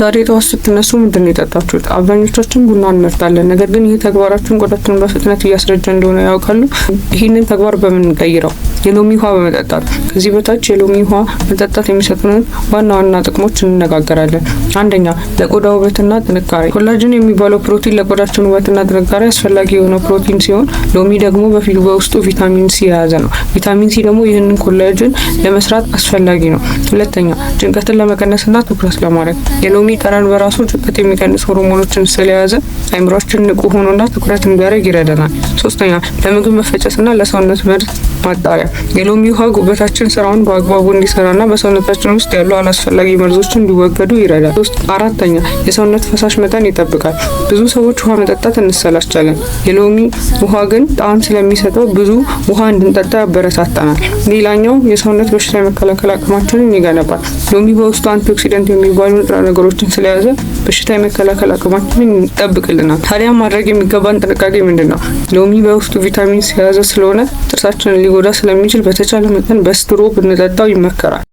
ዛሬ ጠዋት ስትነሱ ምንድን ነው የጠጣችሁት? አብዛኞቻችን ቡና እንመርጣለን። ነገር ግን ይህ ተግባራችን ቆዳችንን በፍጥነት እያስረጀ እንደሆነ ያውቃሉ? ይህንን ተግባር በምን እንቀይረው? የሎሚ ውሃ በመጠጣት። ከዚህ በታች የሎሚ ውሃ መጠጣት የሚሰጡንን ዋና ዋና ጥቅሞች እንነጋገራለን። አንደኛ፣ ለቆዳ ውበትና ጥንካሬ። ኮላጅን የሚባለው ፕሮቲን ለቆዳችን ውበትና ጥንካሬ አስፈላጊ የሆነው ፕሮቲን ሲሆን ሎሚ ደግሞ በውስጡ ቪታሚን ሲ የያዘ ነው። ቪታሚን ሲ ደግሞ ይህንን ኮላጅን ለመስራት አስፈላጊ ነው። ሁለተኛ፣ ጭንቀትን ለመቀነስና ትኩረት ለማድረግ። የሎሚ ጠረን በራሱ ጭንቀት የሚቀንስ ሆርሞኖችን ስለያዘ አእምሯችን ንቁ ሆኖና ትኩረት እንዲያደርግ ይረዳናል። ሶስተኛ፣ ለምግብ መፈጨትና ለሰውነት መርዝ ማጣሪያ። የሎሚ ውሃ ጉበታችን ስራውን በአግባቡ እንዲሰራና በሰውነታችን ውስጥ ያሉ አላስፈላጊ መርዞች እንዲወገዱ ይረዳል። አራተኛ፣ የሰውነት ፈሳሽ መጠን ይጠብቃል። ብዙ ሰዎች ውሃ መጠጣት እንሰላቻለን። የሎሚ ውሃ ግን ጣዕም ስለሚሰጠው ብዙ ውሃ እንድንጠጣ ያበረታታናል። ሌላኛው፣ የሰውነት በሽታ የመከላከል አቅማችንን ይገነባል። ሎሚ በውስጡ አንቲኦክሲደንት የሚባሉ ንጥረ ነገሮችን ስለያዘ በሽታ የመከላከል አቅማችንን ይጠብቅልናል። ታዲያ ማድረግ የሚገባን ጥንቃቄ ምንድን ነው? ሎሚ በውስጡ ቪታሚን ሲ የያዘ ስለሆነ ጥርሳችንን ሊጎዳ ስለሚችል በተቻለ መጠን በስትሮ ብንጠጣው ይመከራል።